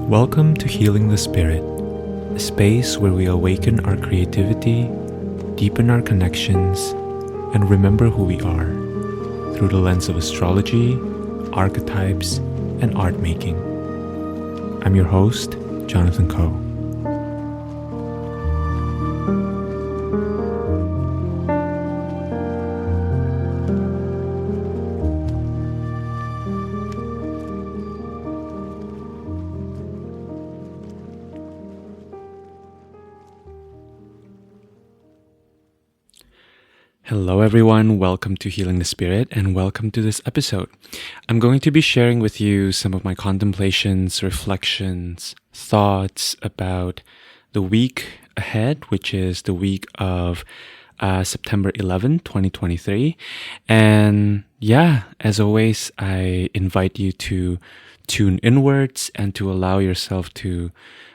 Welcome to Healing the Spirit, a space where we awaken our creativity, deepen our connections, and remember who we are through the lens of astrology, archetypes, and art making. I'm your host, Jonathan Coe. Hello everyone, welcome to Healing the Spirit and welcome to this episode. I'm going to be sharing with you some of my contemplations, reflections, thoughts about the week ahead, which is the week of September 11, 2023. And yeah, as always, I invite you to tune inwards and to allow yourself to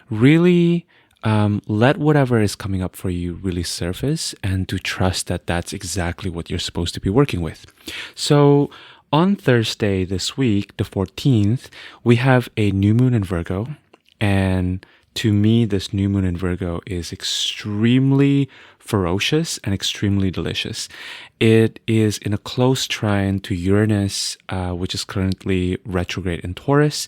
really let whatever is coming up for you really surface and to trust that that's exactly what you're supposed to be working with. So on Thursday this week, the 14th, we have a new moon in Virgo. And to me, this new moon in Virgo is extremely ferocious and extremely delicious. It is in a close trine to Uranus, which is currently retrograde in Taurus.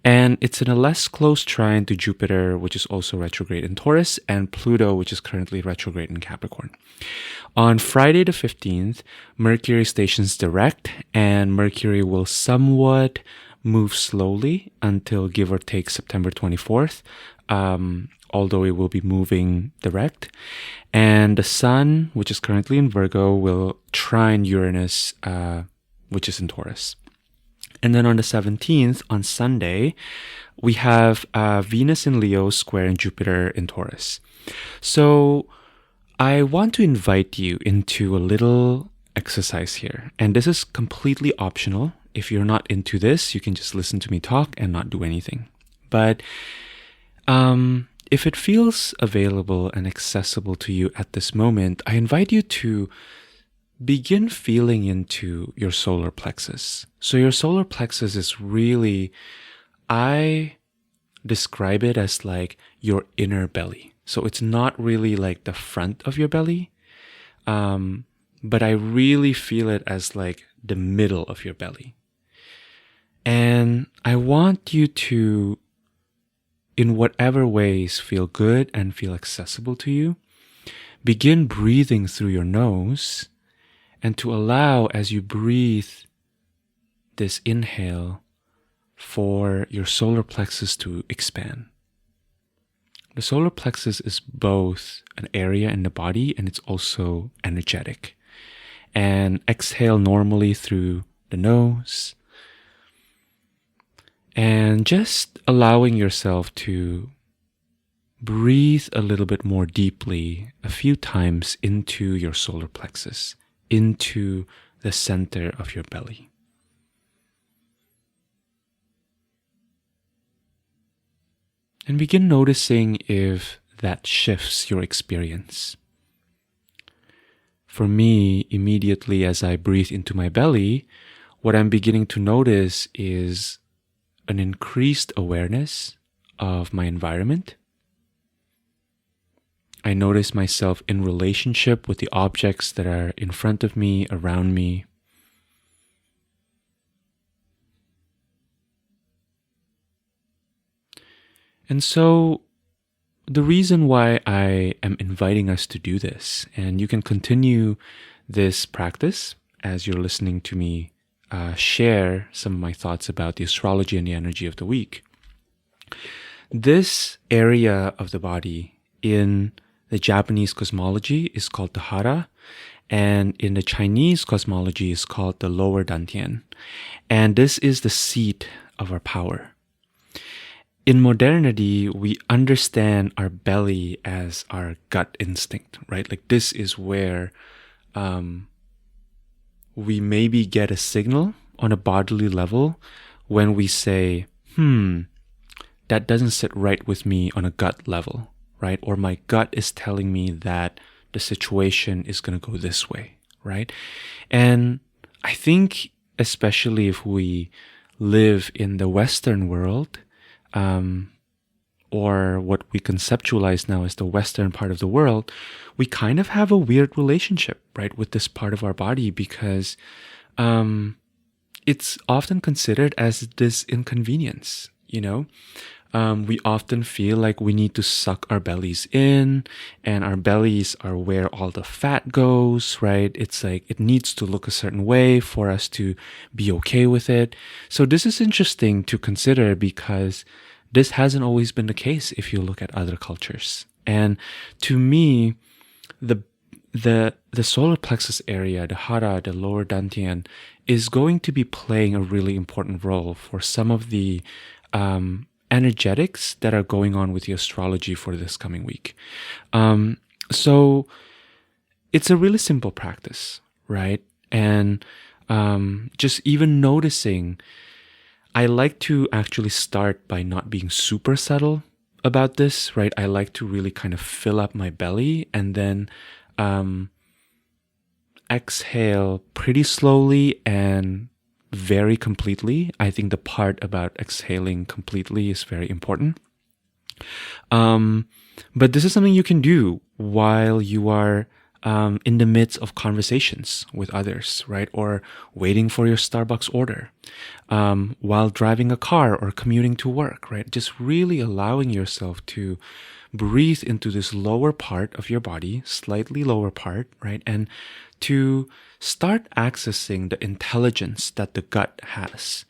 And it's in a less close trine to Jupiter, which is also retrograde in Taurus, and Pluto, which is currently retrograde in Capricorn. On Friday the 15th, Mercury stations direct, and Mercury will somewhat move slowly until give or take September 24th, although it will be moving direct. And the Sun, which is currently in Virgo, will trine Uranus, which is in Taurus. And then on the 17th, on Sunday, we have Venus in Leo square in Jupiter in Taurus. So I want to invite you into a little exercise here. And this is completely optional. If you're not into this, you can just listen to me talk and not do anything. But if it feels available and accessible to you at this moment, I invite you to begin feeling into your solar plexus. So your solar plexus is really, I describe it as like your inner belly. So it's not really like the front of your belly, but I really feel it as like the middle of your belly. And I want you to, in whatever ways feel good and feel accessible to you, begin breathing through your nose and to allow, as you breathe this inhale, for your solar plexus to expand. The solar plexus is both an area in the body and it's also energetic. And exhale normally through the nose. And just allowing yourself to breathe a little bit more deeply a few times into your solar plexus, into the center of your belly. And begin noticing if that shifts your experience. For me, immediately as I breathe into my belly, what I'm beginning to notice is an increased awareness of my environment. I notice myself in relationship with the objects that are in front of me, around me. And so the reason why I am inviting us to do this, and you can continue this practice as you're listening to me share some of my thoughts about the astrology and the energy of the week. This area of the body in the Japanese cosmology is called the hara, and in the Chinese cosmology is called the lower dantian. And this is the seat of our power. In modernity, we understand our belly as our gut instinct, right? Like this is where we maybe get a signal on a bodily level when we say, that doesn't sit right with me on a gut level, right? Or my gut is telling me that the situation is going to go this way, right? And I think especially if we live in the Western world, or what we conceptualize now as the Western part of the world, we kind of have a weird relationship, right, with this part of our body because it's often considered as this inconvenience, you know? We often feel like we need to suck our bellies in, and our bellies are where all the fat goes, right? It's like it needs to look a certain way for us to be okay with it. So this is interesting to consider because this hasn't always been the case if you look at other cultures. And to me, the the solar plexus area, the hara, the lower dantian, is going to be playing a really important role for some of the energetics that are going on with the astrology for this coming week. So it's a really simple practice, right? And just even noticing, I like to actually start by not being super subtle about this, right? I like to really kind of fill up my belly and then exhale pretty slowly and very completely. I think the part about exhaling completely is very important. But this is something you can do while you are in the midst of conversations with others, right? Or waiting for your Starbucks order, while driving a car or commuting to work, right? Just really allowing yourself to breathe into this lower part of your body, slightly lower part, right? And to start accessing the intelligence that the gut has.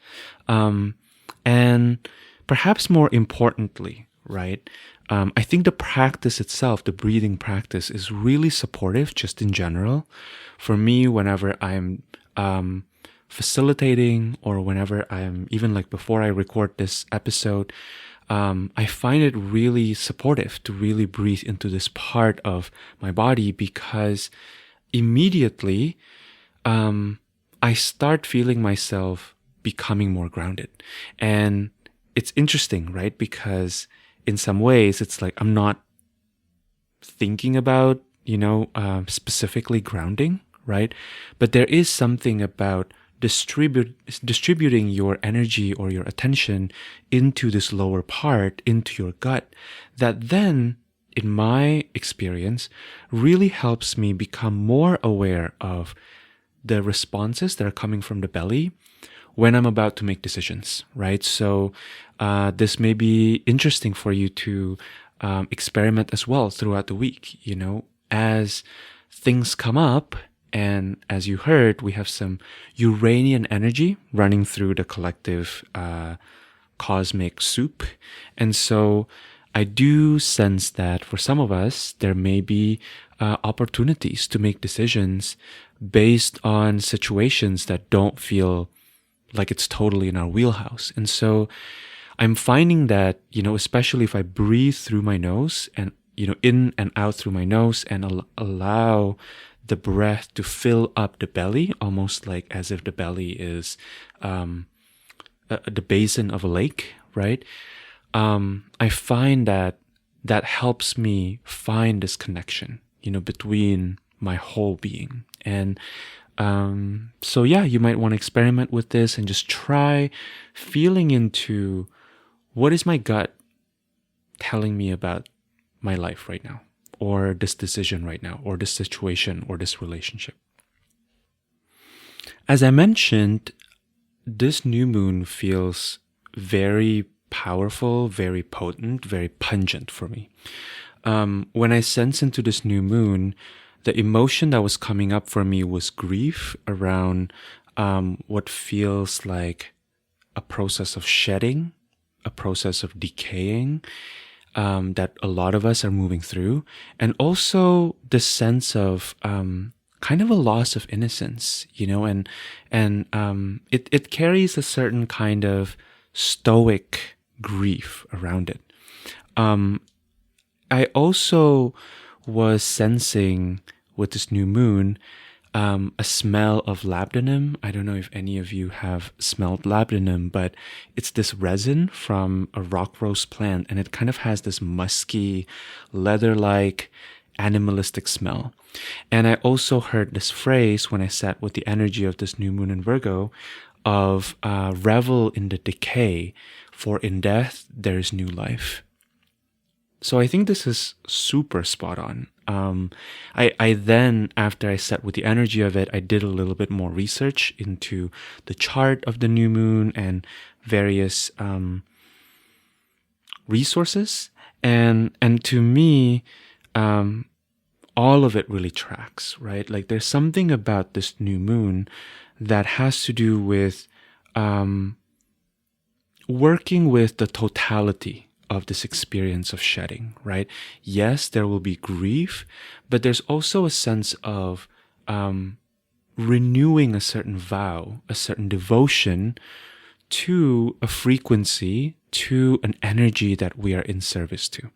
And perhaps more importantly, right? I think the practice itself, the breathing practice, is really supportive just in general. For me, whenever I'm facilitating or whenever I'm, even like before I record this episode, I find it really supportive to really breathe into this part of my body because immediately I start feeling myself becoming more grounded. And it's interesting, right? Because in some ways, it's like I'm not thinking about, specifically grounding, right? But there is something about distributing your energy or your attention into this lower part, into your gut, that then, in my experience, really helps me become more aware of the responses that are coming from the belly when I'm about to make decisions, right? So this may be interesting for you to experiment as well throughout the week, as things come up. And as you heard, we have some Uranian energy running through the collective cosmic soup. And so I do sense that for some of us, there may be opportunities to make decisions based on situations that don't feel like it's totally in our wheelhouse. And so I'm finding that, especially if I breathe through my nose and, in and out through my nose and allow the breath to fill up the belly, almost like as if the belly is the basin of a lake, right? I find that helps me find this connection, between my whole being. And so yeah, you might want to experiment with this and just try feeling into what is my gut telling me about my life right now, or this decision right now, or this situation, or this relationship. As I mentioned, this new moon feels very powerful, very potent, very pungent for me. When I sense into this new moon, the emotion that was coming up for me was grief around what feels like a process of shedding, a process of decaying, that a lot of us are moving through, and also the sense of kind of a loss of innocence, and it carries a certain kind of stoic grief around it. I also was sensing with this new moon a smell of labdanum. I don't know if any of you have smelled labdanum, but it's this resin from a rock rose plant, and it kind of has this musky, leather-like, animalistic smell. And I also heard this phrase when I sat with the energy of this new moon in Virgo of revel in the decay, for in death there is new life. So I think this is super spot on. I then, after I sat with the energy of it, I did a little bit more research into the chart of the new moon and various resources, and to me, all of it really tracks, right? Like there's something about this new moon that has to do with working with the totality of this experience of shedding, right? Yes, there will be grief, but there's also a sense of renewing a certain vow, a certain devotion to a frequency, to an energy that we are in service to.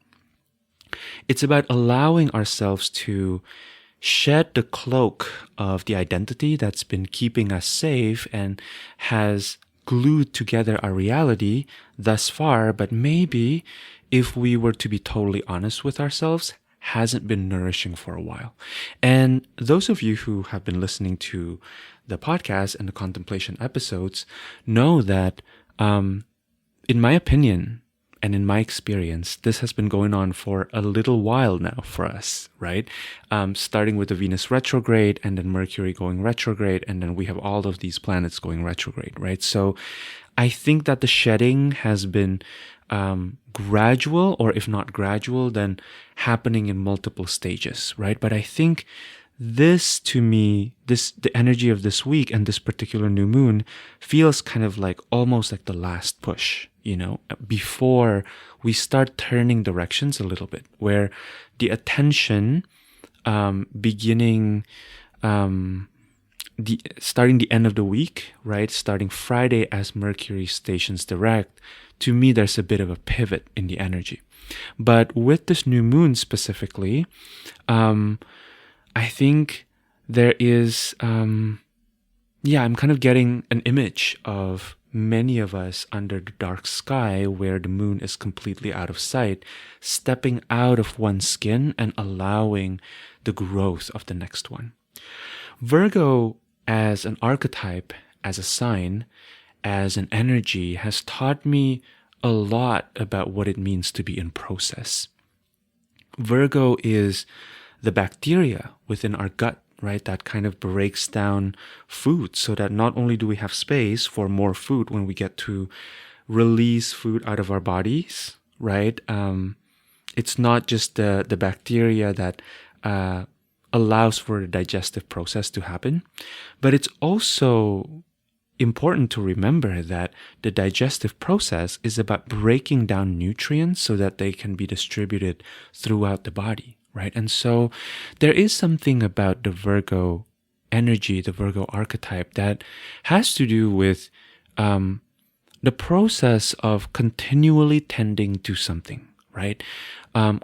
It's about allowing ourselves to shed the cloak of the identity that's been keeping us safe and has glued together our reality thus far, but maybe, if we were to be totally honest with ourselves, hasn't been nourishing for a while. And those of you who have been listening to the podcast and the contemplation episodes know that, in my opinion, and in my experience, this has been going on for a little while now for us, right? Starting with the Venus retrograde and then Mercury going retrograde, and then we have all of these planets going retrograde, right? So I think that the shedding has been gradual, or if not gradual, then happening in multiple stages, right? But I think this, to me, the energy of this week and this particular new moon feels kind of like almost like the last push, before we start turning directions a little bit, where the attention beginning starting the end of the week, right? Starting Friday as Mercury stations direct, to me, there's a bit of a pivot in the energy. But with this new moon specifically, I think there is, I'm kind of getting an image of many of us under the dark sky where the moon is completely out of sight, stepping out of one skin and allowing the growth of the next one. Virgo, as an archetype, as a sign, as an energy, has taught me a lot about what it means to be in process. Virgo is the bacteria within our gut, right? That kind of breaks down food so that not only do we have space for more food when we get to release food out of our bodies, right? It's not just the bacteria that allows for the digestive process to happen, but it's also important to remember that the digestive process is about breaking down nutrients so that they can be distributed throughout the body, right? And so there is something about the Virgo energy, the Virgo archetype, that has to do with the process of continually tending to something, right?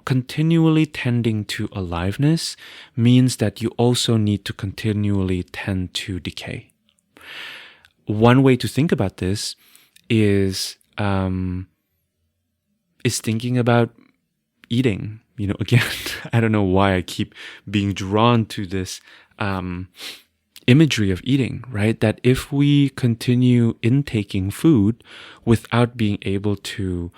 Continually tending to aliveness means that you also need to continually tend to decay. One way to think about this is thinking about eating. Again, I don't know why I keep being drawn to this imagery of eating, right? That if we continue intaking food without being able to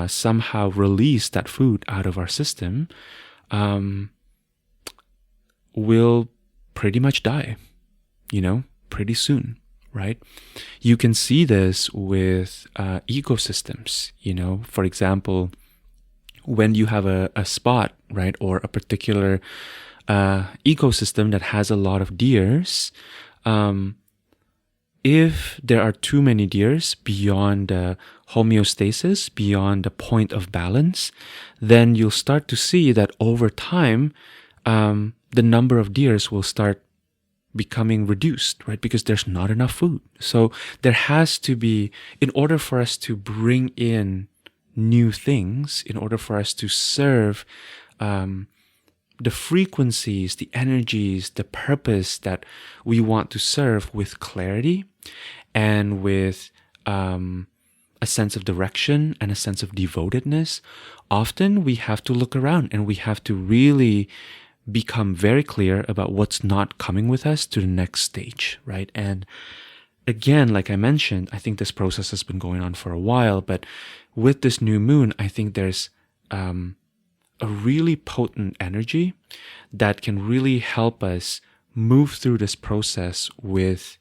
somehow release that food out of our system, we'll pretty much die, pretty soon. Right? You can see this with ecosystems, for example, when you have a spot, right, or a particular ecosystem that has a lot of deers, if there are too many deers beyond homeostasis, beyond the point of balance, then you'll start to see that over time, the number of deers will start becoming reduced, right? Because there's not enough food. So there has to be, in order for us to bring in new things, in order for us to serve the frequencies, the energies, the purpose that we want to serve with clarity and with a sense of direction and a sense of devotedness, often we have to look around and we have to really become very clear about what's not coming with us to the next stage, right? And again, like I mentioned, I think this process has been going on for a while, but with this new moon, I think there's a really potent energy that can really help us move through this process with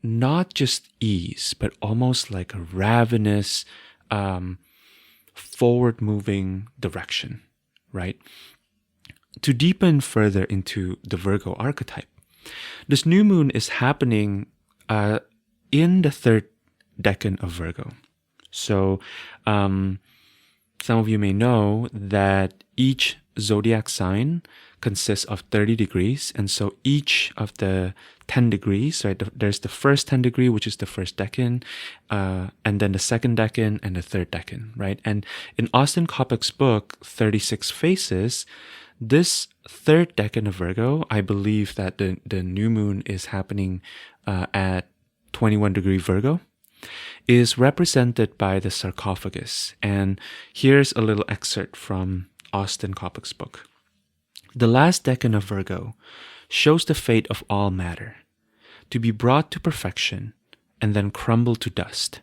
not just ease, but almost like a ravenous, forward moving direction, right? To deepen further into the Virgo archetype, this new moon is happening in the third decan of Virgo. So some of you may know that each zodiac sign consists of 30 degrees. And so each of the 10 degrees, right, there's the first 10 degree, which is the first decan, and then the second decan and the third decan, right? And in Austin Coppock's book, 36 Faces, this third decan of Virgo, I believe that the new moon is happening at 21 degree Virgo, is represented by the sarcophagus. And here's a little excerpt from Austin Coppock's book. The last decan of Virgo shows the fate of all matter, to be brought to perfection and then crumble to dust.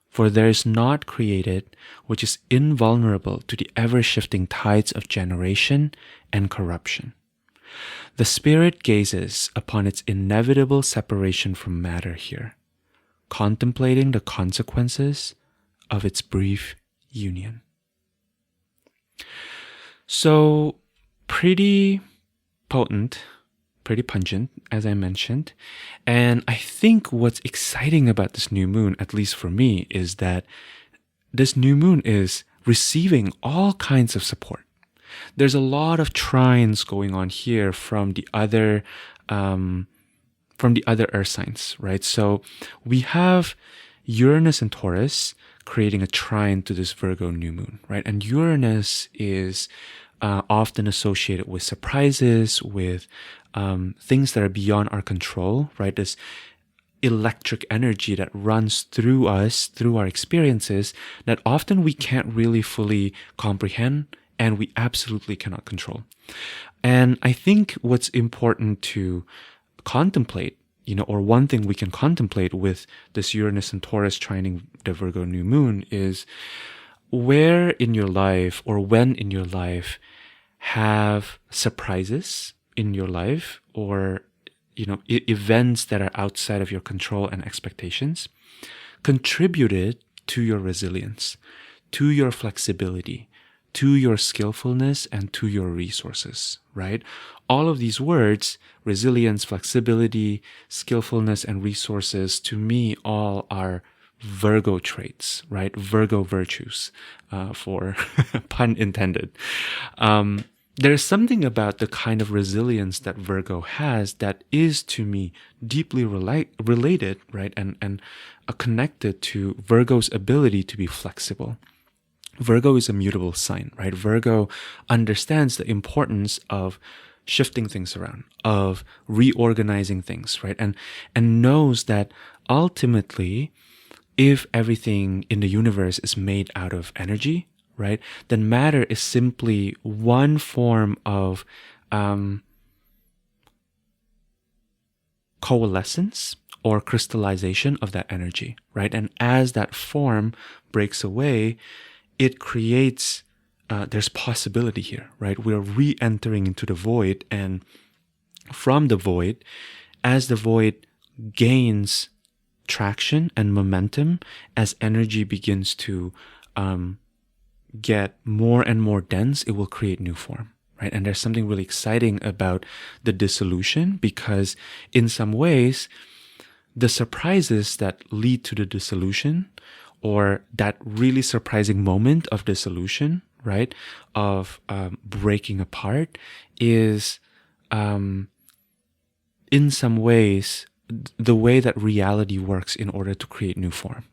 For there is naught created which is invulnerable to the ever-shifting tides of generation and corruption. The spirit gazes upon its inevitable separation from matter here, contemplating the consequences of its brief union. So, pretty potent, pretty pungent, as I mentioned. And I think what's exciting about this new moon, at least for me, is that this new moon is receiving all kinds of support. There's a lot of trines going on here from the other earth signs, right? So we have Uranus and Taurus creating a trine to this Virgo new moon, right? And Uranus is often associated with surprises, with things that are beyond our control, right? This electric energy that runs through us, through our experiences, that often we can't really fully comprehend and we absolutely cannot control. And I think what's important to contemplate, or one thing we can contemplate with this Uranus and Taurus trining the Virgo new moon is where in your life or when in your life have surprises in your life or events that are outside of your control and expectations contributed to your resilience, to your flexibility, to your skillfulness, and to your resources, right? All of these words, resilience, flexibility, skillfulness, and resources, to me, all are Virgo traits, right? Virgo virtues, for pun intended. There's something about the kind of resilience that Virgo has that is, to me, deeply related, right? And connected to Virgo's ability to be flexible. Virgo is a mutable sign, right? Virgo understands the importance of shifting things around, of reorganizing things, right? And knows that ultimately, if everything in the universe is made out of energy, right, then matter is simply one form of coalescence or crystallization of that energy, right? And as that form breaks away, it creates, there's possibility here, right? We're re-entering into the void, and from the void, as the void gains traction and momentum, as energy begins to get more and more dense, it will create new form, right? And there's something really exciting about the dissolution, because in some ways, the surprises that lead to the dissolution, or that really surprising moment of dissolution, right, of breaking apart, is in some ways the way that reality works in order to create new form.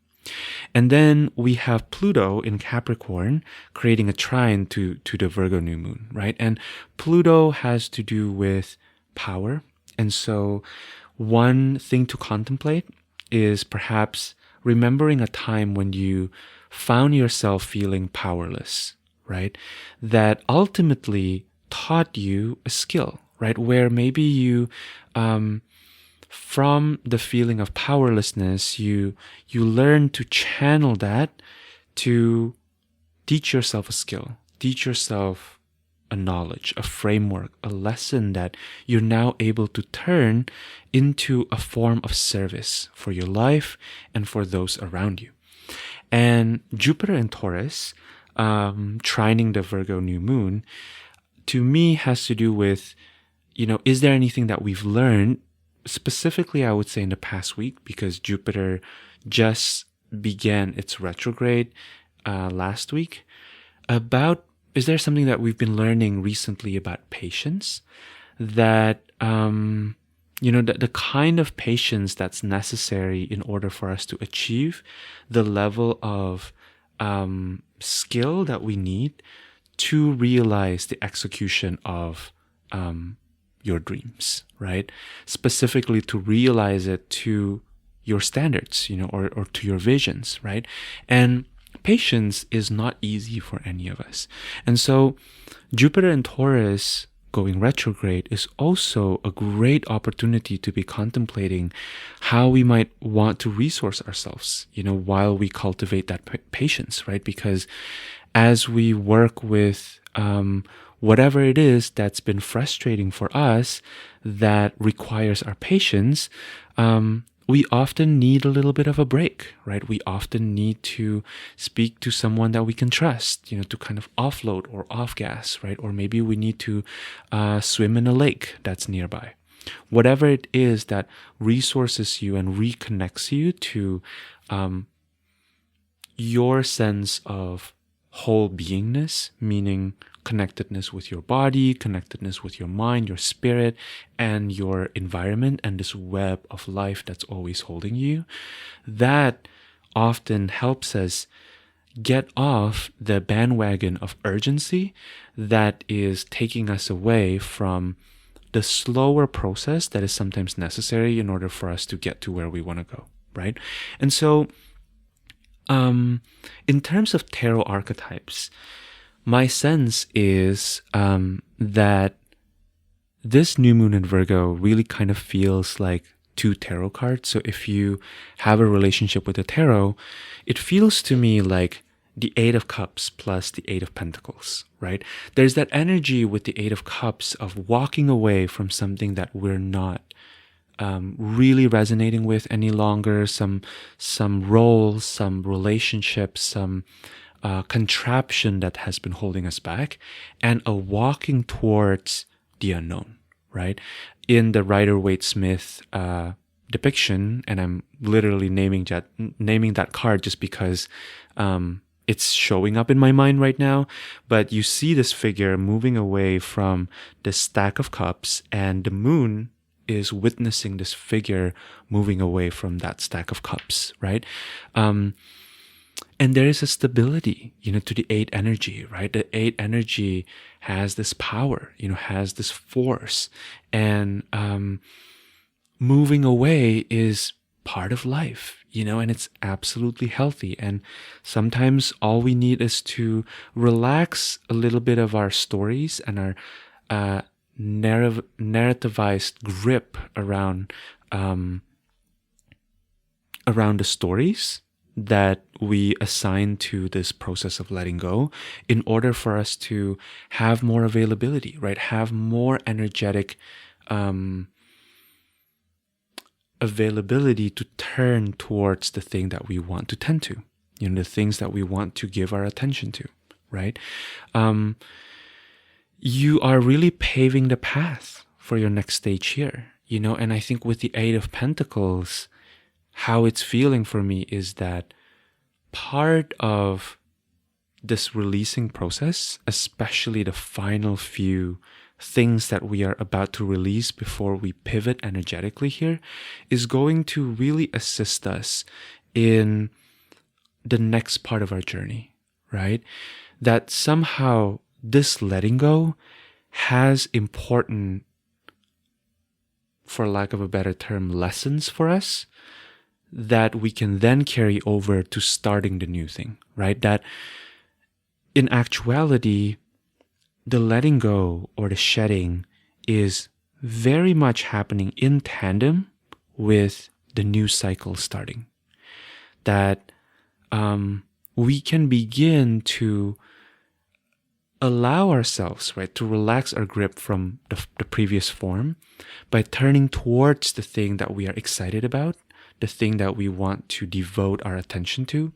And then we have Pluto in Capricorn creating a trine to the Virgo new moon, right? And Pluto has to do with power. And so one thing to contemplate is perhaps remembering a time when you found yourself feeling powerless, right? That ultimately taught you a skill, right? Where maybe you, from the feeling of powerlessness, you learn to channel that to teach yourself a skill, teach yourself a knowledge, a framework, a lesson that you're now able to turn into a form of service for your life and for those around you. And Jupiter in Taurus, trining the Virgo new moon, to me has to do with, is there anything that we've learned, specifically I would say in the past week, because Jupiter just began its retrograde last week, is there something that we've been learning recently about patience, that the kind of patience that's necessary in order for us to achieve the level of skill that we need to realize the execution of your dreams, right? Specifically to realize it to your standards, or to your visions, right? And patience is not easy for any of us. And so Jupiter in Taurus going retrograde is also a great opportunity to be contemplating how we might want to resource ourselves, while we cultivate that patience, right? Because as we work with whatever it is that's been frustrating for us that requires our patience, we often need a little bit of a break, right? We often need to speak to someone that we can trust, to kind of offload or off gas, right? Or maybe we need to swim in a lake that's nearby. Whatever it is that resources you and reconnects you to your sense of whole beingness, meaning connectedness with your body, connectedness with your mind, your spirit, and your environment, and this web of life that's always holding you, that often helps us get off the bandwagon of urgency that is taking us away from the slower process that is sometimes necessary in order for us to get to where we want to go, right? And so in terms of tarot archetypes, my sense is that this new moon in Virgo really kind of feels like two tarot cards. So if you have a relationship with the tarot, it feels to me like the Eight of Cups plus the Eight of Pentacles, right? There's that energy with the Eight of Cups of walking away from something that we're not really resonating with any longer, some roles, some relationships, some contraption that has been holding us back, and a walking towards the unknown, right? In the Rider-Waite-Smith depiction, and I'm literally naming that card just because it's showing up in my mind right now, but you see this figure moving away from the Stack of Cups, and the moon is witnessing this figure moving away from that Stack of Cups, right? And there is a stability, to the Eight energy, right? The Eight energy has this power, has this force, and moving away is part of life, and it's absolutely healthy. And sometimes all we need is to relax a little bit of our stories and our narrativized grip around the stories that we assign to this process of letting go, in order for us to have more availability, right? Have more energetic availability to turn towards the thing that we want to tend to, the things that we want to give our attention to, right? You are really paving the path for your next stage here, and I think with the Eight of Pentacles, how it's feeling for me is that part of this releasing process, especially the final few things that we are about to release before we pivot energetically here, is going to really assist us in the next part of our journey, right? That somehow this letting go has important, for lack of a better term, lessons for us that we can then carry over to starting the new thing, right? That in actuality, the letting go or the shedding is very much happening in tandem with the new cycle starting. That we can begin to allow ourselves, right, to relax our grip from the previous form by turning towards the thing that we are excited about, the thing that we want to devote our attention to,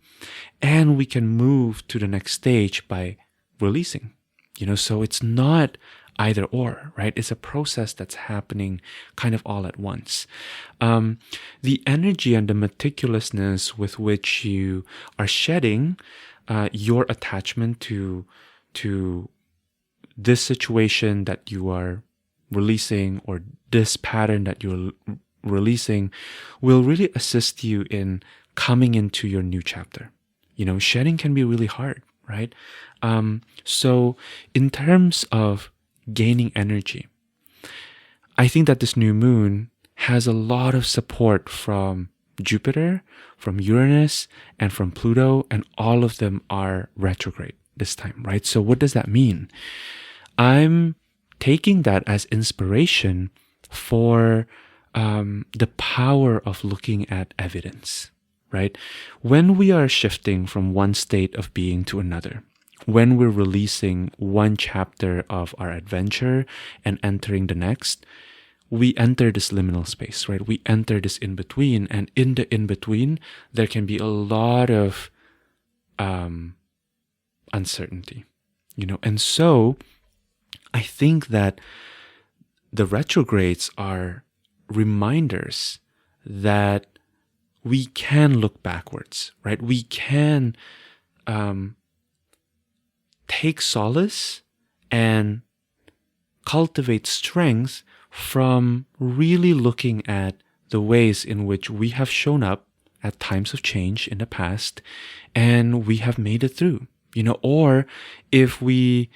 and we can move to the next stage by releasing. So it's not either or, right? It's a process that's happening kind of all at once. The energy and the meticulousness with which you are shedding your attachment to this situation that you are releasing, or this pattern that you're releasing, will really assist you in coming into your new chapter. Shedding can be really hard, right? So in terms of gaining energy, I think that this new moon has a lot of support from Jupiter, from Uranus, and from Pluto, and all of them are retrograde this time, right? So what does that mean? I'm taking that as inspiration for the power of looking at evidence, right? When we are shifting from one state of being to another, when we're releasing one chapter of our adventure and entering the next, we enter this liminal space, right? We enter this in-between, and in the in-between, there can be a lot of uncertainty, and so I think that the retrogrades are reminders that we can look backwards, right? We can take solace and cultivate strength from really looking at the ways in which we have shown up at times of change in the past and we have made it through, or if we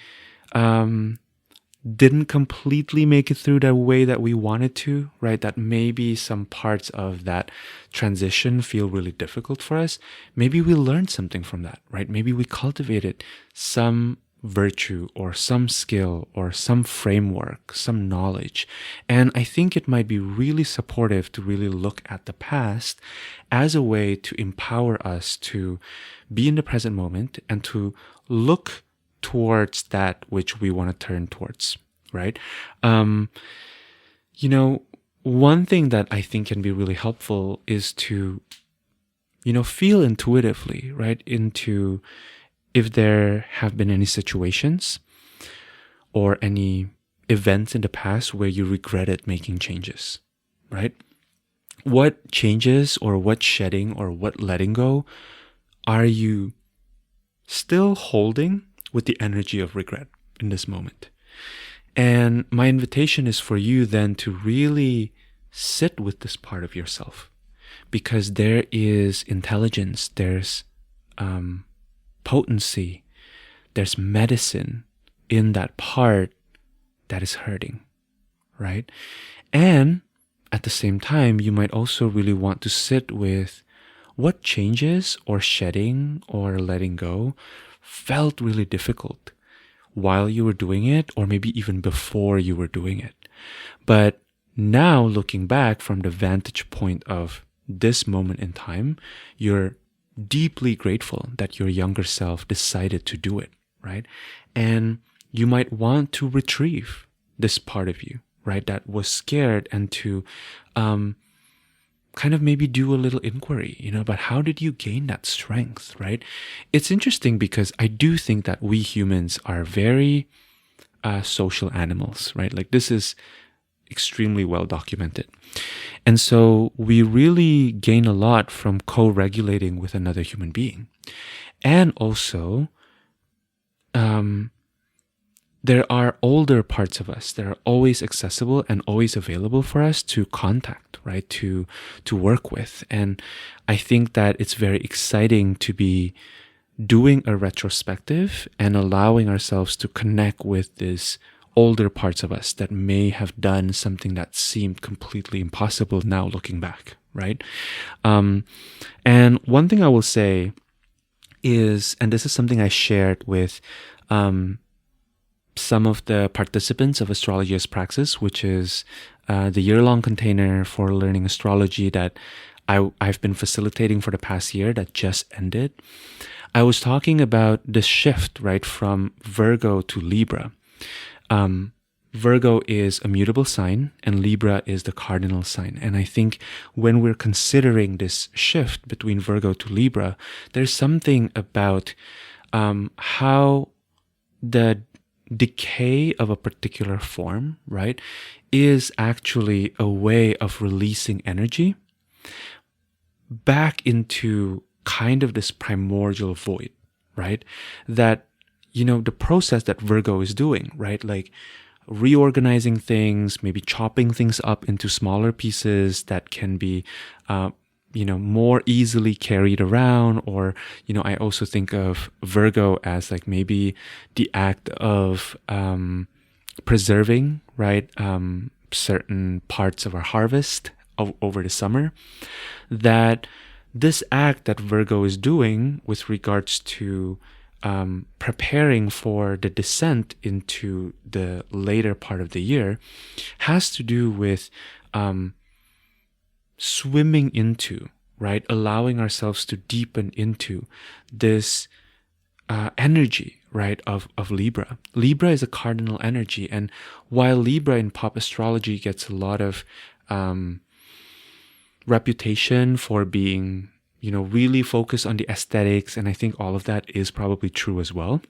didn't completely make it through the way that we wanted to, right? That maybe some parts of that transition feel really difficult for us. Maybe we learned something from that, right? Maybe we cultivated some virtue or some skill or some framework, some knowledge. And I think it might be really supportive to really look at the past as a way to empower us to be in the present moment and to look towards that which we want to turn towards, right? One thing that I think can be really helpful is to, feel intuitively, right, into if there have been any situations or any events in the past where you regretted making changes, right? What changes or what shedding or what letting go are you still holding with the energy of regret in this moment? And my invitation is for you then to really sit with this part of yourself, because there is intelligence, there's potency, there's medicine in that part that is hurting, right? And at the same time, you might also really want to sit with what changes or shedding or letting go felt really difficult while you were doing it, or maybe even before you were doing it. But now, looking back from the vantage point of this moment in time, you're deeply grateful that your younger self decided to do it, right? And you might want to retrieve this part of you, right, that was scared, and to kind of maybe do a little inquiry, but how did you gain that strength, right? It's interesting because I do think that we humans are very social animals, right? Like, this is extremely well documented. And so we really gain a lot from co-regulating with another human being. And also, there are older parts of us that are always accessible and always available for us to contact, right? To work with. And I think that it's very exciting to be doing a retrospective and allowing ourselves to connect with these older parts of us that may have done something that seemed completely impossible now looking back, right? And one thing I will say is, and this is something I shared with some of the participants of Astrology as Praxis, which is the year-long container for learning astrology that I've been facilitating for the past year that just ended. I was talking about the shift, right, from Virgo to Libra. Virgo is a mutable sign and Libra is the cardinal sign. And I think when we're considering this shift between Virgo to Libra, there's something about how the decay of a particular form, right, is actually a way of releasing energy back into kind of this primordial void, right? That, the process that Virgo is doing, right? Like reorganizing things, maybe chopping things up into smaller pieces that can be, more easily carried around. Or, I also think of Virgo as like maybe the act of preserving, right? Certain parts of our harvest over the summer. That this act that Virgo is doing with regards to preparing for the descent into the later part of the year has to do with swimming into, right? Allowing ourselves to deepen into this energy, right, of Libra. Libra is a cardinal energy. And while Libra in pop astrology gets a lot of reputation for being, really focused on the aesthetics, and I think all of that is probably true as well,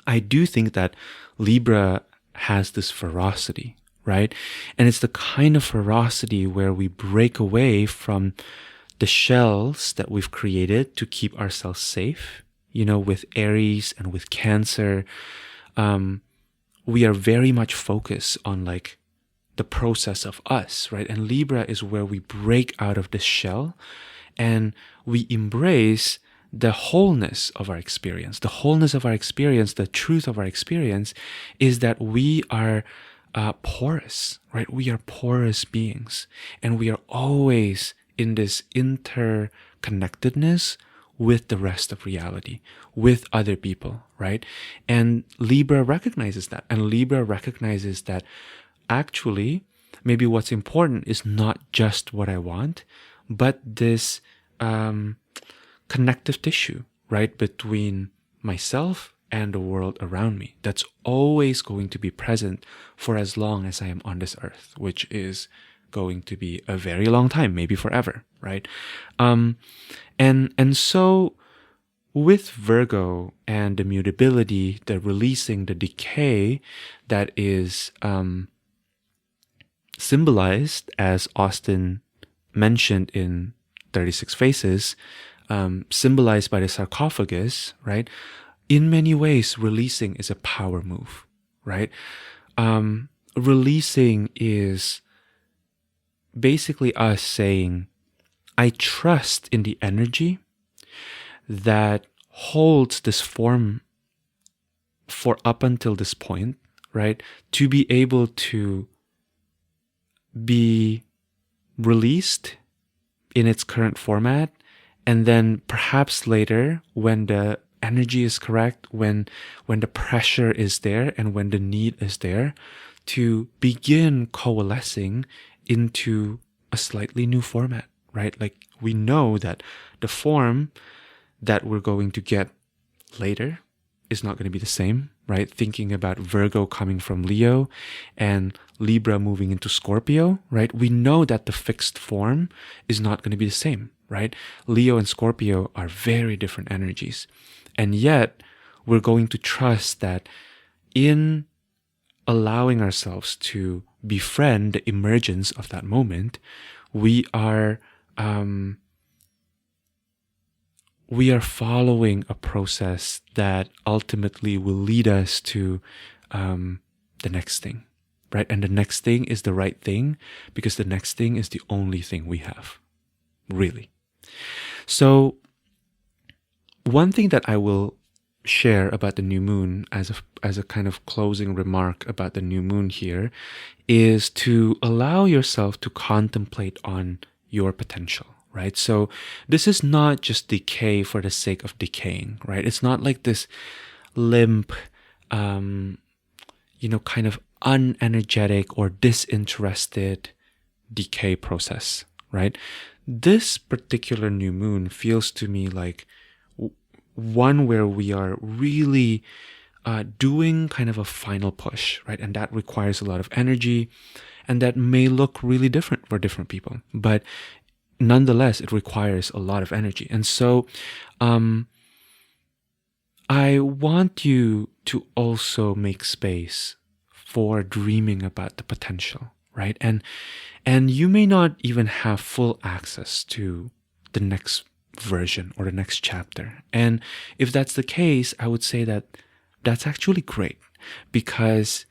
I do think that Libra has this ferocity, right? And it's the kind of ferocity where we break away from the shells that we've created to keep ourselves safe. With Aries and with Cancer, we are very much focused on like the process of us, right? And Libra is where we break out of this shell and we embrace the wholeness of our experience. The wholeness of our experience, the truth of our experience is that we are porous, right? We are porous beings, and we are always in this interconnectedness with the rest of reality, with other people, right? And Libra recognizes that. And Libra recognizes that actually, maybe what's important is not just what I want, but this connective tissue, right, between myself and the world around me. That's always going to be present for as long as I am on this earth, which is going to be a very long time, maybe forever, right? And so with Virgo and the mutability, the releasing, the decay that is symbolized, as Austin mentioned in 36 Faces, symbolized by the sarcophagus, right? In many ways, releasing is a power move, right? Releasing is basically us saying, I trust in the energy that holds this form for up until this point, right? To be able to be released in its current format, and then perhaps later when the energy is correct, when the pressure is there and when the need is there, to begin coalescing into a slightly new format, right? Like we know that the form that we're going to get later is not going to be the same, right? Thinking about Virgo coming from Leo and Libra moving into Scorpio, right? We know that the fixed form is not going to be the same, right? Leo and Scorpio are very different energies. And yet we're going to trust that in allowing ourselves to befriend the emergence of that moment, we are following a process that ultimately will lead us to the next thing, right? And the next thing is the right thing because the next thing is the only thing we have, really. So one thing that I will share about the new moon as a kind of closing remark about the new moon here is to allow yourself to contemplate on your potential, right? So this is not just decay for the sake of decaying, right? It's not like this limp, kind of unenergetic or disinterested decay process, right? This particular new moon feels to me like one where we are really doing kind of a final push, right? And that requires a lot of energy, and that may look really different for different people, but nonetheless, it requires a lot of energy. And so, I want you to also make space for dreaming about the potential, right? And you may not even have full access to the next version or the next chapter. And if that's the case, I would say that that's actually great, because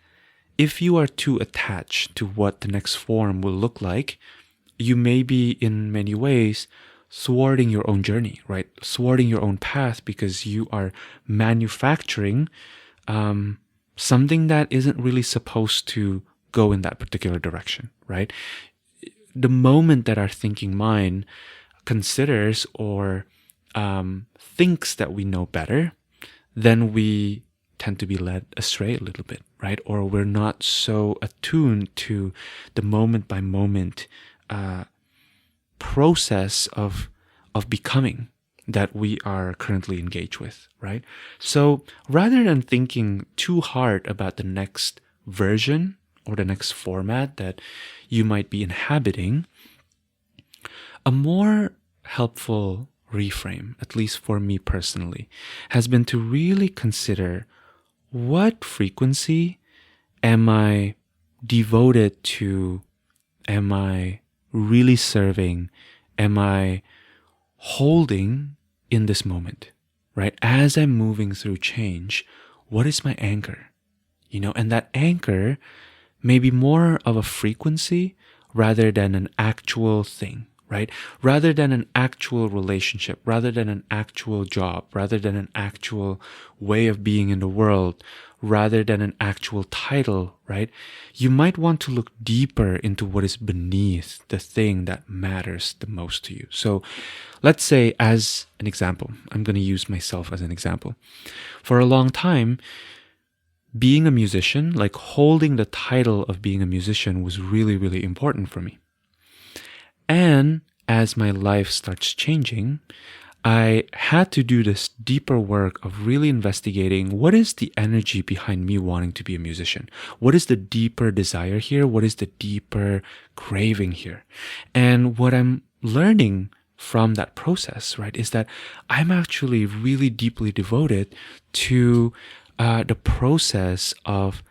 if you are too attached to what the next form will look like, you may be in many ways thwarting your own journey, right? Thwarting your own path, because you are manufacturing something that isn't really supposed to go in that particular direction, right? The moment that our thinking mind considers or thinks that we know better, then we tend to be led astray a little bit, right? Or we're not so attuned to the moment by moment process of becoming that we are currently engaged with, right? So rather than thinking too hard about the next version or the next format that you might be inhabiting, a more helpful reframe, at least for me personally, has been to really consider, what frequency am I devoted to? Am I really serving? Am I holding in this moment, right? As I'm moving through change, what is my anchor? And that anchor may be more of a frequency rather than an actual thing, right? Rather than an actual relationship, rather than an actual job, rather than an actual way of being in the world, rather than an actual title, right? You might want to look deeper into what is beneath the thing that matters the most to you. So let's say, as an example, I'm going to use myself as an example. For a long time, being a musician, like holding the title of being a musician, was really, really important for me. And as my life starts changing, I had to do this deeper work of really investigating, what is the energy behind me wanting to be a musician? What is the deeper desire here? What is the deeper craving here? And what I'm learning from that process, right, is that I'm actually really deeply devoted to the process of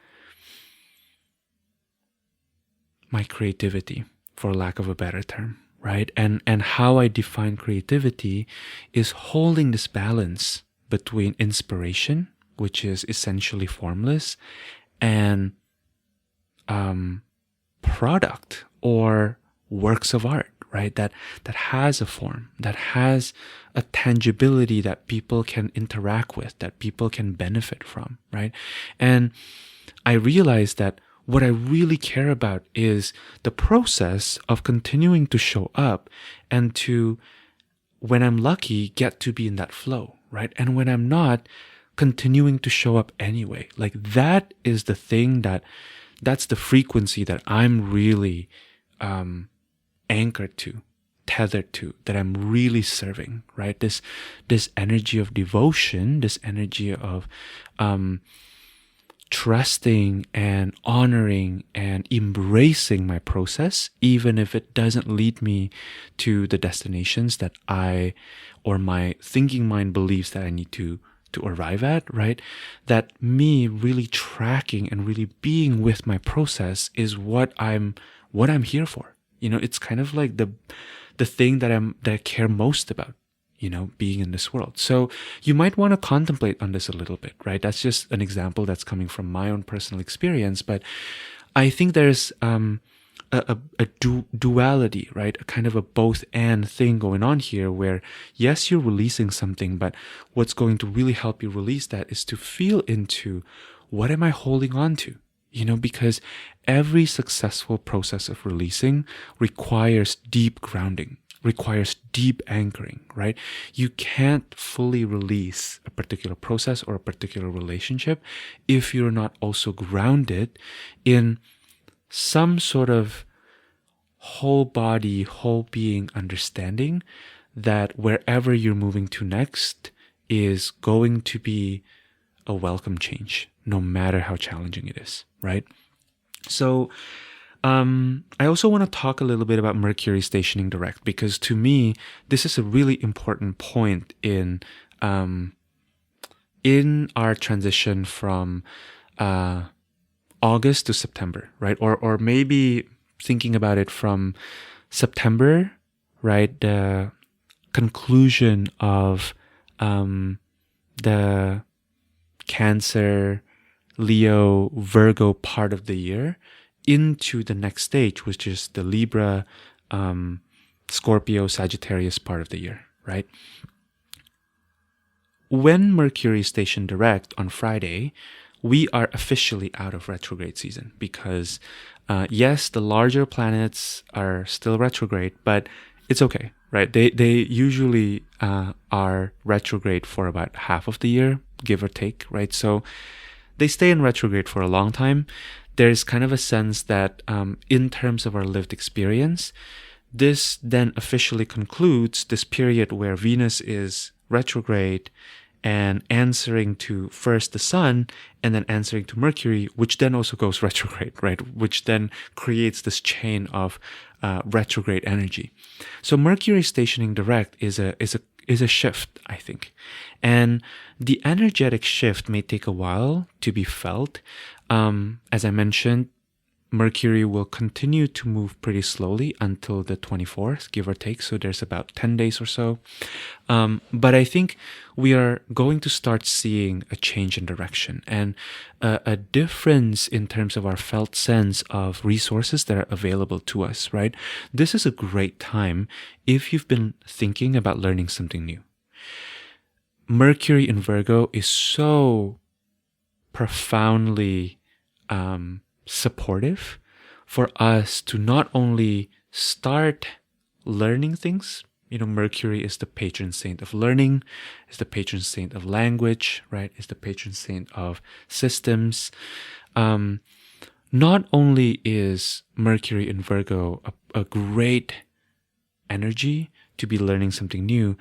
my creativity, for lack of a better term, right? And how I define creativity is holding this balance between inspiration, which is essentially formless, and product or works of art, right? That has a form, that has a tangibility that people can interact with, that people can benefit from, right? And I realized that what I really care about is the process of continuing to show up and to, when I'm lucky, get to be in that flow, right? And when I'm not, continuing to show up anyway. Like, that is the thing that's the frequency that I'm really anchored to, tethered to, that I'm really serving, right? This energy of devotion, this energy of trusting and honoring and embracing my process, even if it doesn't lead me to the destinations that I or my thinking mind believes that I need to arrive at, right? That me really tracking and really being with my process is what I'm here for. It's kind of like the thing that I care most about, being in this world. So you might want to contemplate on this a little bit, right? That's just an example that's coming from my own personal experience, but I think there's a duality, right? A kind of a both and thing going on here, where yes, you're releasing something, but what's going to really help you release that is to feel into, what am I holding on to? Because every successful process of releasing requires deep grounding, requires deep anchoring, right? You can't fully release a particular process or a particular relationship if you're not also grounded in some sort of whole body, whole being understanding that wherever you're moving to next is going to be a welcome change, no matter how challenging it is, right? So I also want to talk a little bit about Mercury stationing direct, because to me, this is a really important point in our transition from August to September, right? Or maybe thinking about it from September, right? The conclusion of the Cancer, Leo, Virgo part of the year into the next stage, which is the Libra, Scorpio, Sagittarius part of the year, right? When Mercury is stationed direct on Friday, we are officially out of retrograde season, because yes, the larger planets are still retrograde, but it's okay, right? They usually are retrograde for about half of the year, give or take, right? So they stay in retrograde for a long time. There's kind of a sense that in terms of our lived experience, this then officially concludes this period where Venus is retrograde and answering to first the Sun and then answering to Mercury, which then also goes retrograde, right? Which then creates this chain of retrograde energy. So Mercury stationing direct is a shift, I think. And the energetic shift may take a while to be felt. As I mentioned, Mercury will continue to move pretty slowly until the 24th, give or take. So there's about 10 days or so. But I think we are going to start seeing a change in direction and a difference in terms of our felt sense of resources that are available to us, right? This is a great time if you've been thinking about learning something new. Mercury in Virgo is so profoundly supportive for us to not only start learning things. Mercury is the patron saint of learning, is the patron saint of language, right? Is the patron saint of systems. Not only is Mercury in Virgo a great energy to be learning something new,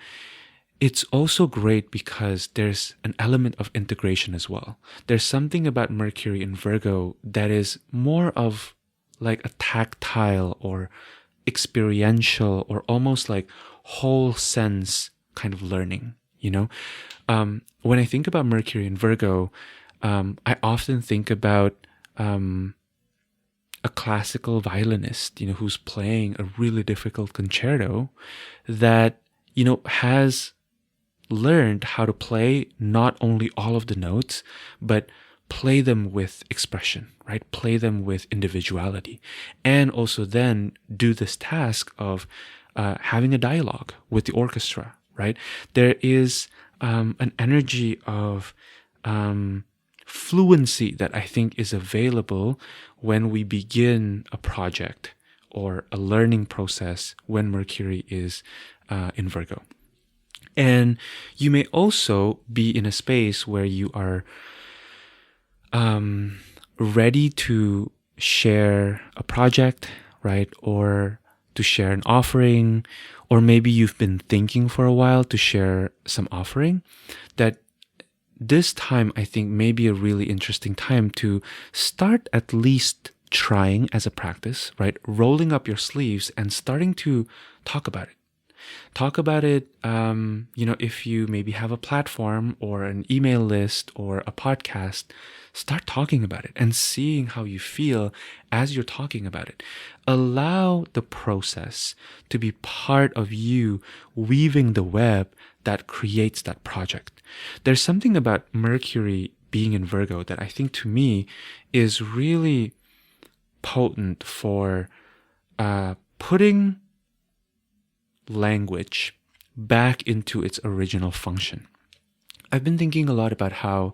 it's also great because there's an element of integration as well. There's something about Mercury in Virgo that is more of like a tactile or experiential or almost like whole sense kind of learning, When I think about Mercury in Virgo, I often think about a classical violinist, who's playing a really difficult concerto that, has learned how to play not only all of the notes, but play them with expression, right? Play them with individuality. And also then do this task of having a dialogue with the orchestra, right? There is an energy of fluency that I think is available when we begin a project or a learning process when Mercury is in Virgo. And you may also be in a space where you are ready to share a project, right? Or to share an offering, or maybe you've been thinking for a while to share some offering. That this time, I think, may be a really interesting time to start at least trying as a practice, right? Rolling up your sleeves and starting to talk about it. Talk about it, if you maybe have a platform or an email list or a podcast, start talking about it and seeing how you feel as you're talking about it. Allow the process to be part of you weaving the web that creates that project. There's something about Mercury being in Virgo that I think to me is really potent for putting language back into its original function. I've been thinking a lot about how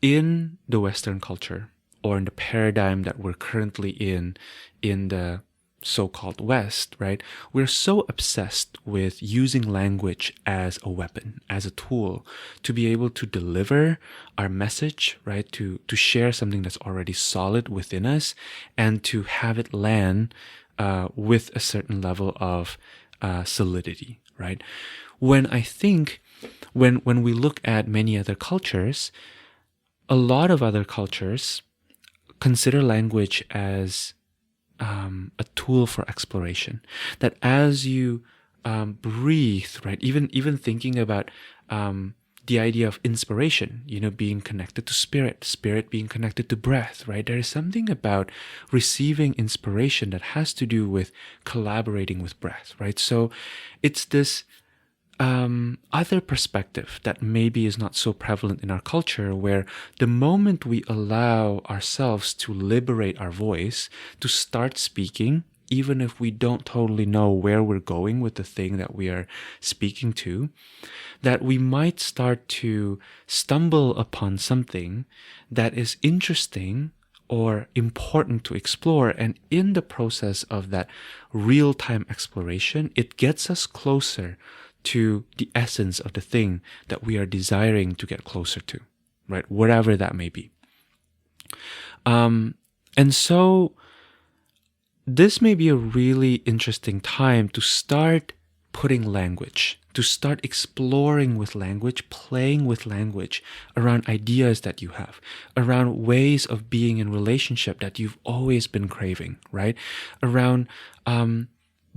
in the Western culture, or in the paradigm that we're currently in the so-called West, right? We're so obsessed with using language as a weapon, as a tool to be able to deliver our message, right? To share something that's already solid within us and to have it land with a certain level of solidity, right? When I think when we look at many other cultures, a lot of other cultures consider language as a tool for exploration. That as you breathe, right? Even thinking about the idea of inspiration, being connected to spirit, spirit being connected to breath, right? There is something about receiving inspiration that has to do with collaborating with breath, right? So it's this other perspective that maybe is not so prevalent in our culture, where the moment we allow ourselves to liberate our voice, to start speaking, even if we don't totally know where we're going with the thing that we are speaking to, that we might start to stumble upon something that is interesting or important to explore. And in the process of that real-time exploration, it gets us closer to the essence of the thing that we are desiring to get closer to, right? Whatever that may be. And so this may be a really interesting time to start putting language, to start exploring with language, playing with language around ideas that you have, around ways of being in relationship that you've always been craving, right? Around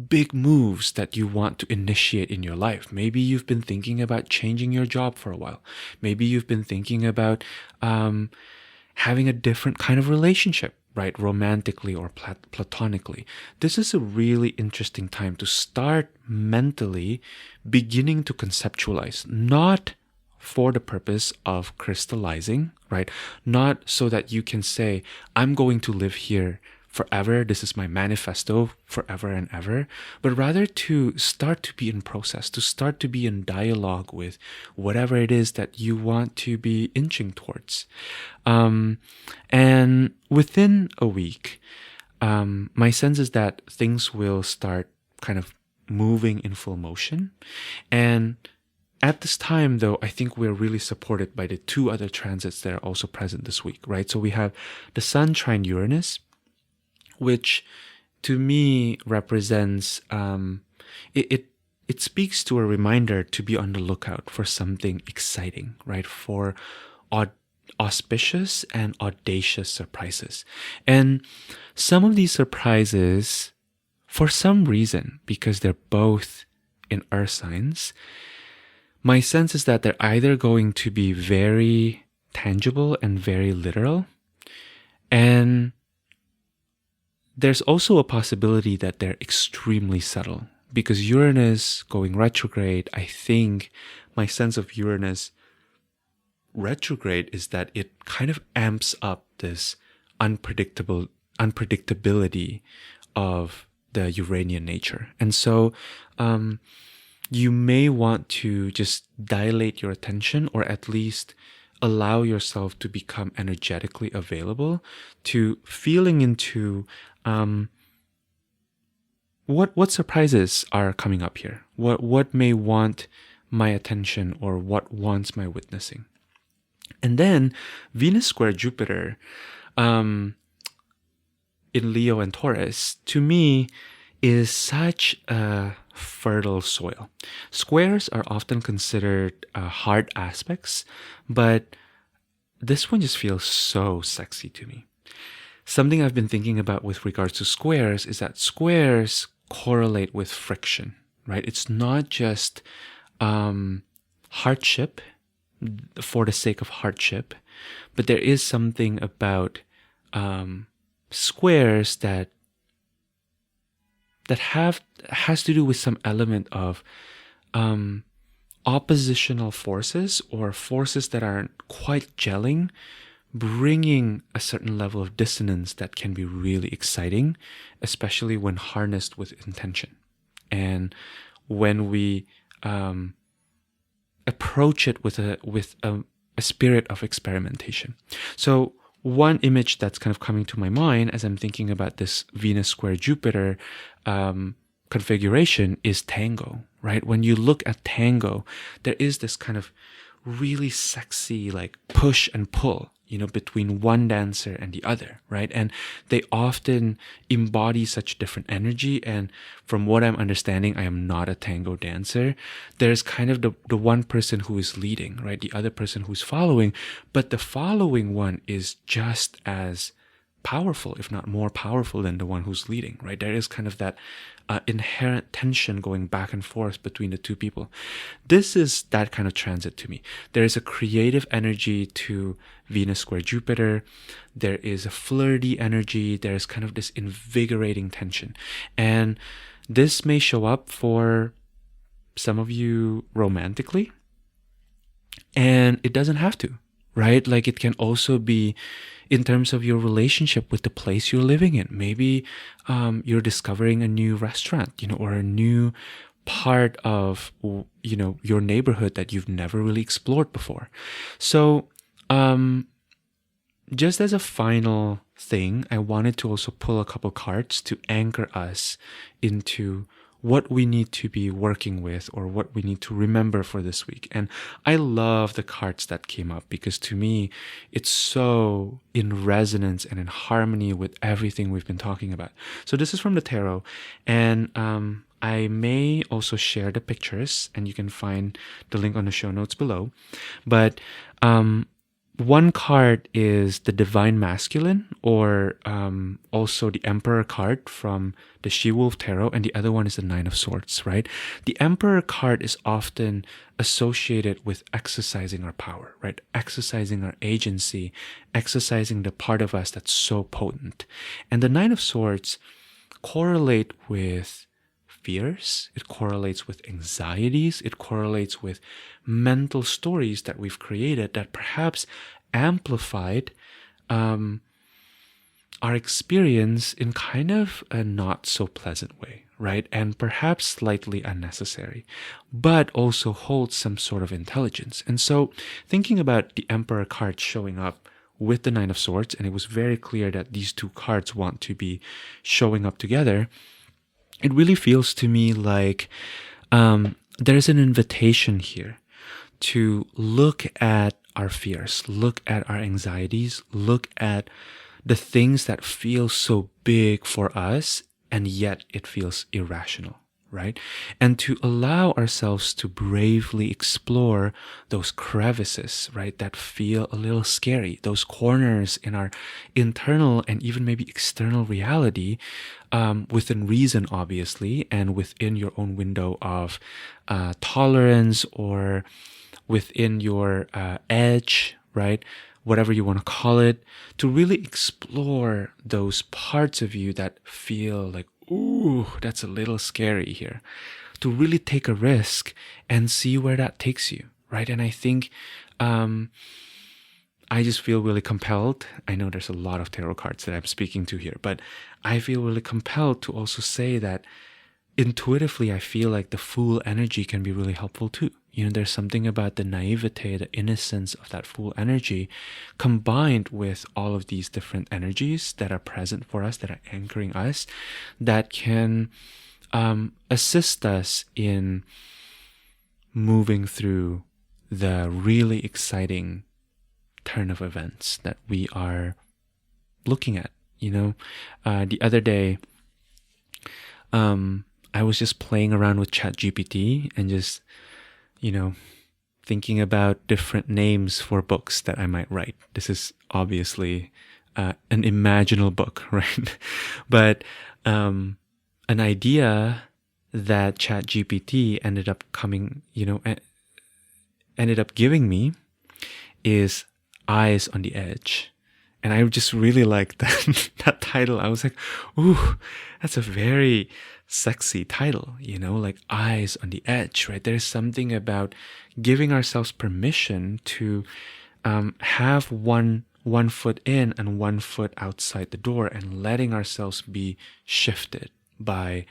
big moves that you want to initiate in your life. Maybe you've been thinking about changing your job for a while. Maybe you've been thinking about having a different kind of relationship, right? Romantically or platonically. This is a really interesting time to start mentally beginning to conceptualize, not for the purpose of crystallizing, right? Not so that you can say, I'm going to live here forever, this is my manifesto forever and ever, but rather to start to be in process, to start to be in dialogue with whatever it is that you want to be inching towards. And within a week, my sense is that things will start kind of moving in full motion. And at this time, though, I think we're really supported by the two other transits that are also present this week, right? So we have the Sun trine Uranus, which to me represents, it speaks to a reminder to be on the lookout for something exciting, right? For auspicious and audacious surprises. And some of these surprises, for some reason, because they're both in earth signs, my sense is that they're either going to be very tangible and very literal, and there's also a possibility that they're extremely subtle, because Uranus going retrograde, I think my sense of Uranus retrograde is that it kind of amps up this unpredictability of the Uranian nature. And so you may want to just dilate your attention, or at least allow yourself to become energetically available to feeling into what surprises are coming up here, what may want my attention, or what wants my witnessing. And then Venus square Jupiter in Leo and Taurus, to me, is such a fertile soil. Squares are often considered hard aspects, but this one just feels so sexy to me. Something I've been thinking about with regards to squares is that squares correlate with friction, right? It's not just hardship for the sake of hardship, but there is something about squares that has to do with some element of oppositional forces, or forces that aren't quite gelling, bringing a certain level of dissonance that can be really exciting, especially when harnessed with intention. And when we approach it with a spirit of experimentation. So one image that's kind of coming to my mind as I'm thinking about this Venus square Jupiter configuration is tango, right? When you look at tango, there is this kind of really sexy like push and pull, between one dancer and the other, right? And they often embody such different energy. And from what I'm understanding, I am not a tango dancer. There's kind of the one person who is leading, right? The other person who's following, but the following one is just as powerful, if not more powerful than the one who's leading, right? There is kind of that inherent tension going back and forth between the two people. This is that kind of transit to me. There is a creative energy to Venus square Jupiter. There is a flirty energy. There's kind of this invigorating tension. And this may show up for some of you romantically, and it doesn't have to, right? Like it can also be in terms of your relationship with the place you're living in. Maybe you're discovering a new restaurant, or a new part of, your neighborhood that you've never really explored before. So just as a final thing, I wanted to also pull a couple cards to anchor us into what we need to be working with or what we need to remember for this week. And I love the cards that came up because to me, it's so in resonance and in harmony with everything we've been talking about. So this is from the tarot, and I may also share the pictures, and you can find the link on the show notes below. But one card is the Divine Masculine, or also the Emperor card from the She-Wolf Tarot, and the other one is the Nine of Swords, right? The Emperor card is often associated with exercising our power, right? Exercising our agency, exercising the part of us that's so potent. And the Nine of Swords correlate with fears, it correlates with anxieties, it correlates with mental stories that we've created that perhaps amplified our experience in kind of a not so pleasant way, right? And perhaps slightly unnecessary, but also holds some sort of intelligence. And so thinking about the Emperor card showing up with the Nine of Swords, and it was very clear that these two cards want to be showing up together, it really feels to me like there's an invitation here to look at our fears, look at our anxieties, look at the things that feel so big for us, and yet it feels irrational, right? And to allow ourselves to bravely explore those crevices, right, that feel a little scary, those corners in our internal and even maybe external reality, within reason, obviously, and within your own window of tolerance, or within your edge, right? Whatever you want to call it, to really explore those parts of you that feel like, ooh, that's a little scary here. To really take a risk and see where that takes you, right? And I think I just feel really compelled. I know there's a lot of tarot cards that I'm speaking to here, but I feel really compelled to also say that intuitively, I feel like the Fool energy can be really helpful too. There's something about the naivete, the innocence of that Fool energy, combined with all of these different energies that are present for us, that are anchoring us, that can assist us in moving through the really exciting turn of events that we are looking at. The other day, I was just playing around with ChatGPT and just, thinking about different names for books that I might write. This is obviously an imaginal book, right? But an idea that ChatGPT ended up giving me is Eyes on the Edge. And I just really liked that title. I was like, ooh, that's a very sexy title, like Eyes on the Edge, right? There's something about giving ourselves permission to have one foot in and 1 foot outside the door, and letting ourselves be shifted by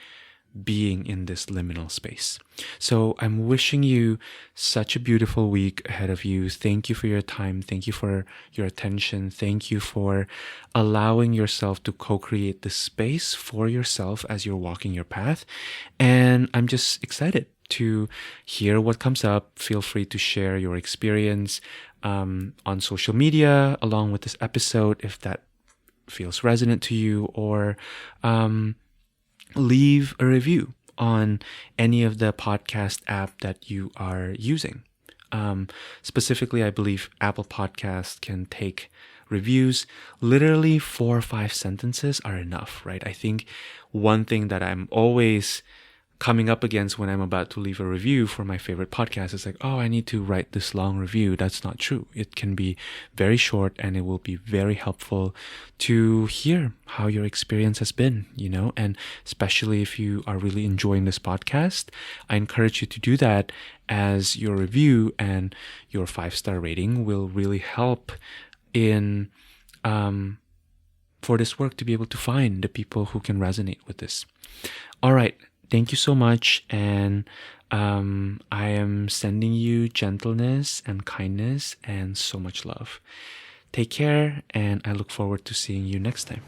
being in this liminal space. So I'm wishing you such a beautiful week ahead of you. Thank you for your time. Thank you for your attention. Thank you for allowing yourself to co-create the space for yourself as you're walking your path. And I'm just excited to hear what comes up. Feel free to share your experience. on social media along with this episode if that feels resonant to you, or leave a review on any of the podcast app that you are using. Specifically, I believe Apple Podcasts can take reviews. Literally 4 or 5 sentences are enough, right? I think one thing that I'm always coming up against when I'm about to leave a review for my favorite podcast is like, oh, I need to write this long review. That's not true. It can be very short, and it will be very helpful to hear how your experience has been, and especially if you are really enjoying this podcast, I encourage you to do that, as your review and your 5-star rating will really help in for this work to be able to find the people who can resonate with this. All right. Thank you so much, and I am sending you gentleness and kindness and so much love. Take care, and I look forward to seeing you next time.